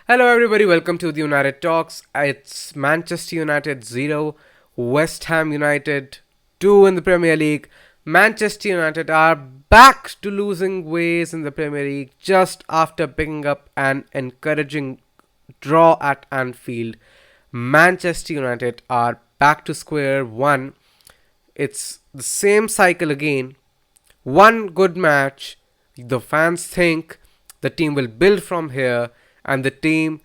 Hello, everybody. Welcome to the United Talks. It's Manchester United 0, West Ham United 2 in the Premier League. Manchester United are back to losing ways in the Premier League just after picking up an encouraging draw at Anfield. Manchester United are back to square one. It's the same cycle again. One good match. The fans think the team will build from here, and the team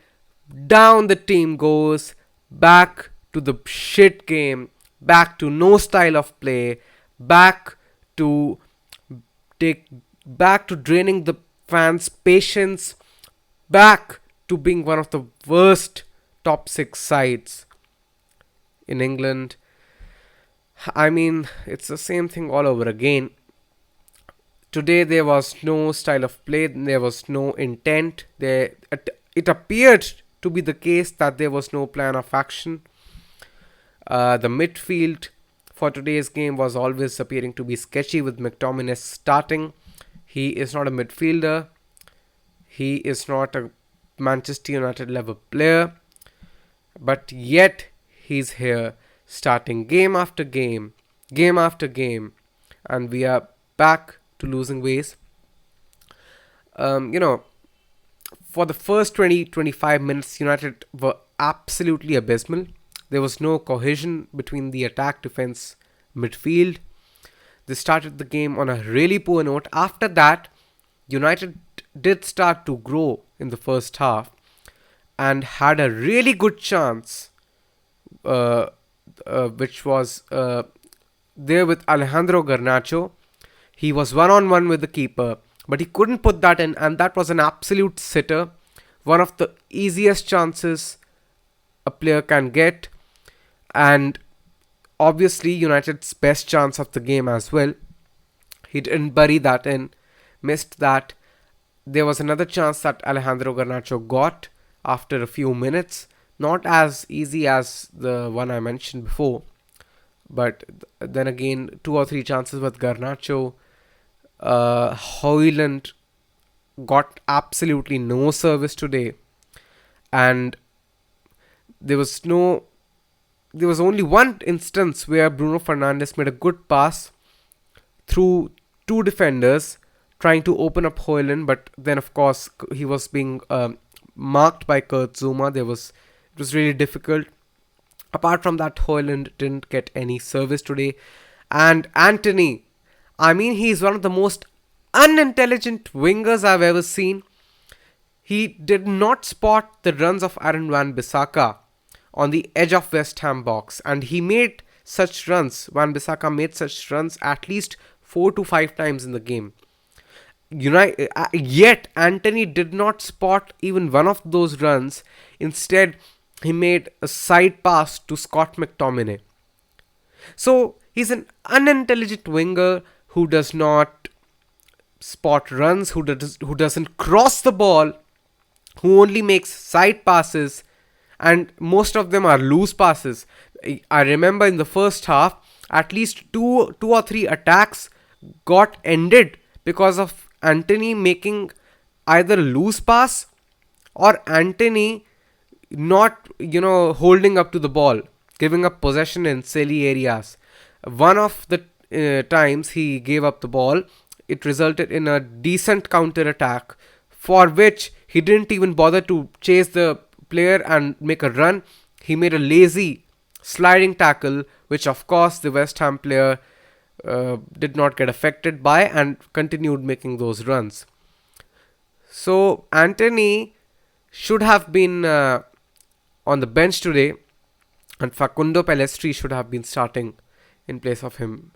goes back to the shit game, back to no style of play, back to take back to draining the fans' patience, back to being one of the worst top six sides in England. I mean, it's the same thing all over again. Today there was no style of play, there was no intent. It appeared to be the case that there was no plan of action. The midfield for today's game was always appearing to be sketchy with McTominay starting. He is not a midfielder. He is not a Manchester United level player. But yet he's here starting game after game. And we are back to losing ways. Um, you know, for the first 20-25 minutes, United were absolutely abysmal. There was no cohesion between the attack, defense, midfield. They started the game on a really poor note. After that, United did start to grow in the first half and had a really good chance, uh, which was there with Alejandro Garnacho. He was one on one with the keeper, but he couldn't put that in, and that was an absolute sitter. One of the easiest chances a player can get, and obviously United's best chance of the game as well. He didn't bury that in, missed that. There was another chance that Alejandro Garnacho got after a few minutes. Not as easy as the one I mentioned before, but then again, two or three chances with Garnacho. Hoyland got absolutely no service today, and there was no there was only one instance where Bruno Fernandes made a good pass through two defenders trying to open up Hoyland, but then of course he was being marked by Kurt Zuma. It was really difficult. Apart from that, Hoyland didn't get any service today, and Anthony. I mean, he's one of the most unintelligent wingers I've ever seen. He did not spot the runs of Aaron Wan-Bissaka on the edge of West Ham box, and he made such runs. Wan-Bissaka made such runs at least 4 to 5 times in the game. Yet Anthony did not spot even one of those runs. Instead, he made a side pass to Scott McTominay. So he's an unintelligent winger who does not spot runs, who doesn't cross the ball, who only makes side passes, and most of them are loose passes. I remember in the first half, at least two or three attacks got ended because of Anthony making either a loose pass or Anthony not holding up to the ball, giving up possession in silly areas. One of the times he gave up the ball, it resulted in a decent counter attack for which he didn't even bother to chase the player and make a run. He made a lazy sliding tackle, which of course the West Ham player did not get affected by and continued making those runs. So Anthony should have been on the bench today, and Facundo Pellistri should have been starting in place of him.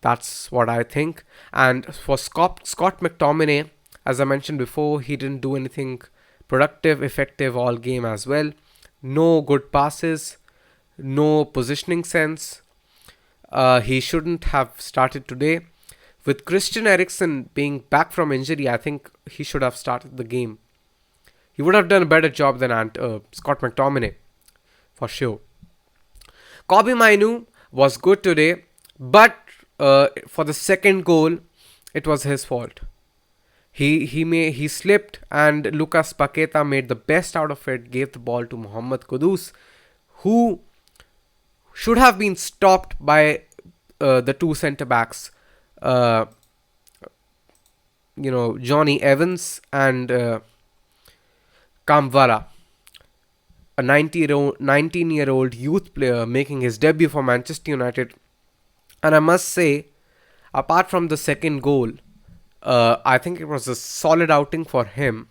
That's what I think. And for Scott McTominay, as I mentioned before, he didn't do anything productive, effective all game as well. No good passes, no positioning sense. He shouldn't have started today. With Christian Eriksen being back from injury, I think he should have started the game. He would have done a better job than Scott McTominay, for sure. Kobe Mainu was good today, but for the second goal, it was his fault. He slipped, and Lucas Paqueta made the best out of it, gave the ball to Mohammad Kudus, who should have been stopped by the two centre backs, uh, Johnny Evans and Kamvala, a 19-year-old youth player making his debut for Manchester United. And I must say, apart from the second goal, I think it was a solid outing for him,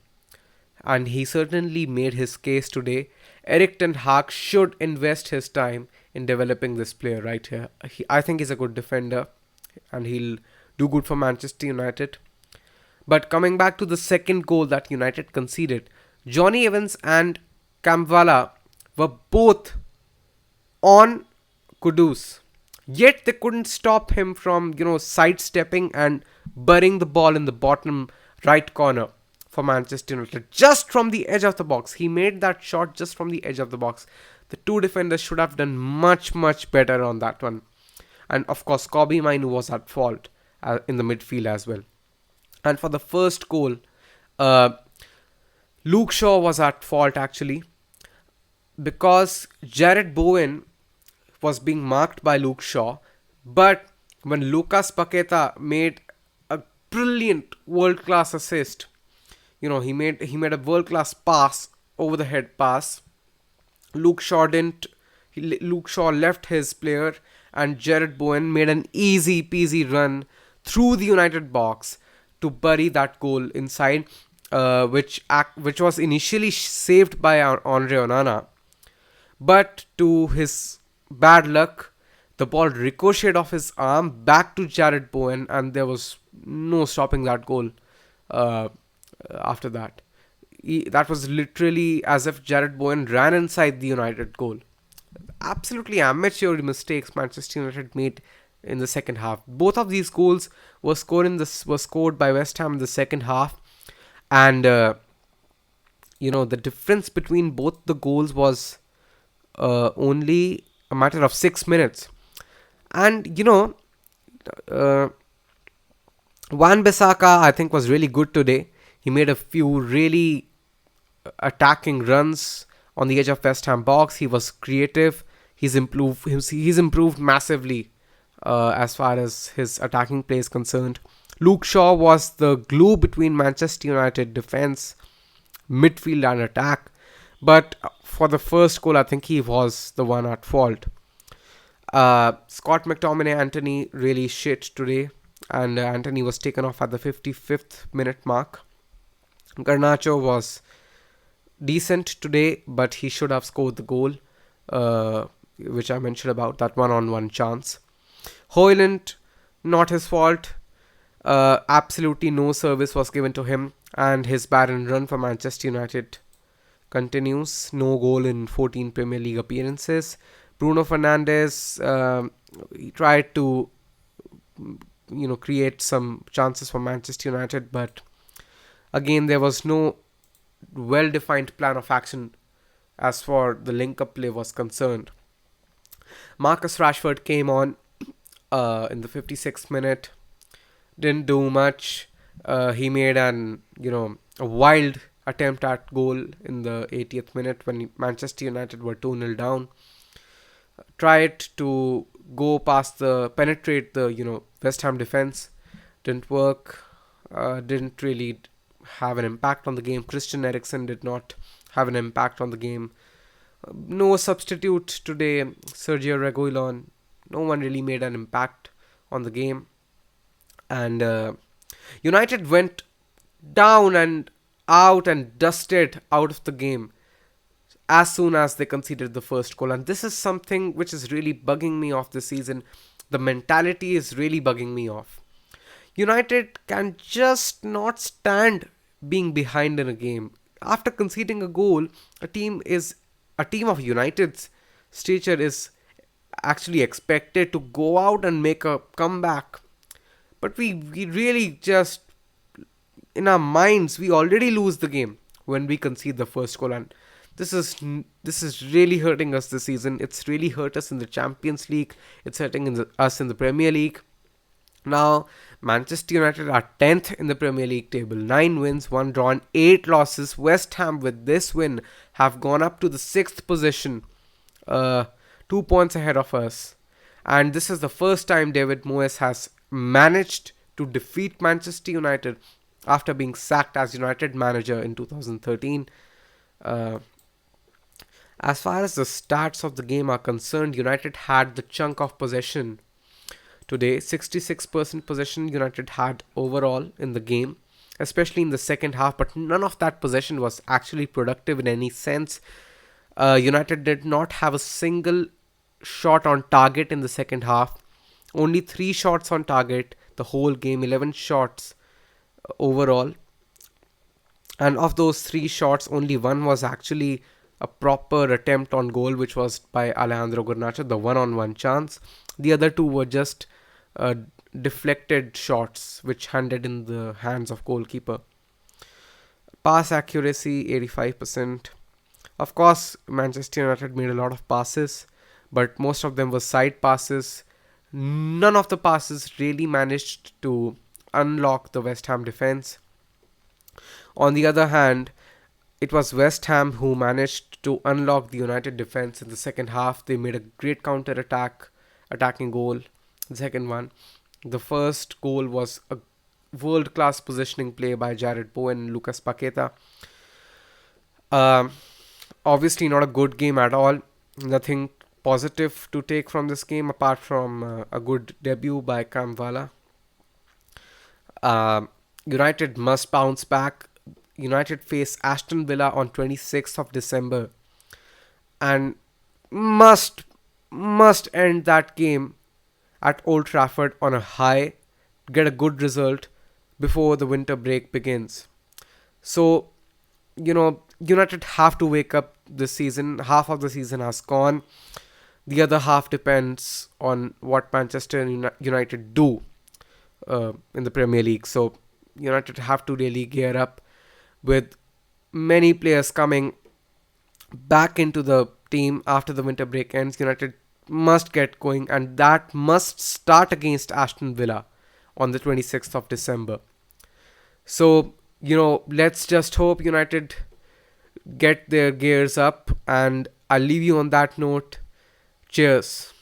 and he certainly made his case today. Eric Ten Hag should invest his time in developing this player right here. I think he's a good defender, and he'll do good for Manchester United. But coming back to the second goal that United conceded, Johnny Evans and Kamvala were both on Kudus. Yet they couldn't stop him from, sidestepping and burying the ball in the bottom right corner for Manchester United. Just from the edge of the box. He made that shot just from the edge of the box. The two defenders should have done much, much better on that one. And of course, Kobe Mainu was at fault in the midfield as well. And for the first goal, Luke Shaw was at fault actually, because Jared Bowen was being marked by Luke Shaw. But when Lucas Paqueta made a brilliant world-class assist, he made a world-class pass, over the head pass. Luke Shaw didn't. Luke Shaw left his player, and Jared Bowen made an easy peasy run through the United box to bury that goal inside, which was initially saved by Andre Onana. But to his bad luck, the ball ricocheted off his arm back to Jared Bowen, and there was no stopping that goal after that. That was literally as if Jared Bowen ran inside the United goal. Absolutely amateur mistakes Manchester United made in the second half. Both of these goals were scored by West Ham in the second half, and the difference between both the goals was only a matter of 6 minutes. And Wan-Bissaka, I think, was really good today. He made a few really attacking runs on the edge of West Ham box. He was creative. He's improved massively as far as his attacking play is concerned. Luke Shaw was the glue between Manchester United defense, midfield and attack. But for the first goal, I think he was the one at fault. Scott McTominay, Anthony really shit today, and Anthony was taken off at the 55th minute mark. Garnacho was decent today, but he should have scored the goal, which I mentioned about, that one-on-one chance. Højlund, not his fault. Absolutely no service was given to him, and his barren run for Manchester United continues. No goal in 14 Premier League appearances. Bruno Fernandes, he tried to create some chances for Manchester United, but again there was no well-defined plan of action as far the link-up play was concerned. Marcus Rashford came on in the 56th minute, didn't do much. He made a wild attempt at goal in the 80th minute when Manchester United were 2-0 down. Tried to penetrate the West Ham defense, didn't work. Didn't really have an impact on the game. Christian Eriksen did not have an impact on the game. No substitute today. Sergio Reguilon, no one really made an impact on the game. And United went down and out and dusted out of the game as soon as they conceded the first goal. And this is something which is really bugging me off this season. The mentality is really bugging me off. United can just not stand being behind in a game. After conceding a goal, a team of United's stature is actually expected to go out and make a comeback. But we really just, in our minds, we already lose the game when we concede the first goal, and this is really hurting us this season. It's really hurt us in the Champions League. It's hurting us in the Premier League. Now, Manchester United are 10th in the Premier League table, 9 wins, 1 draw, and 8 losses. West Ham, with this win, have gone up to the 6th position, 2 points ahead of us. And this is the first time David Moyes has managed to defeat Manchester United after being sacked as United manager in 2013. Uh, as far as the stats of the game are concerned, United had the chunk of possession today. 66% possession United had overall in the game, especially in the second half, but none of that possession was actually productive in any sense. United did not have a single shot on target in the second half. Only 3 shots on target the whole game, 11 shots overall. And of those 3 shots, only one was actually a proper attempt on goal, which was by Alejandro Garnacho, the one-on-one chance. The other 2 were just uh, deflected shots, which handed in the hands of goalkeeper. Pass accuracy 85%. Of course, Manchester United made a lot of passes, but most of them were side passes. None of the passes really managed to unlock the West Ham defense. On the other hand, it was West Ham who managed to unlock the United defense in the second half. They made a great attacking goal. The second one. The first goal was a world class positioning play by Jared Bowen and Lucas Paqueta. Um, Obviously, not a good game at all. Nothing positive to take from this game apart from a good debut by Kamvala. Uh, United must bounce back. United face Aston Villa on 26th of December and must end that game at Old Trafford on a high, get a good result before the winter break begins. So, United have to wake up this season. Half of the season has gone. The other half depends on what Manchester United do in the Premier League. So, United have to really gear up with many players coming back into the team after the winter break ends. United must get going, and that must start against Aston Villa on the 26th of December. So, let's just hope United get their gears up, and I'll leave you on that note. Cheers.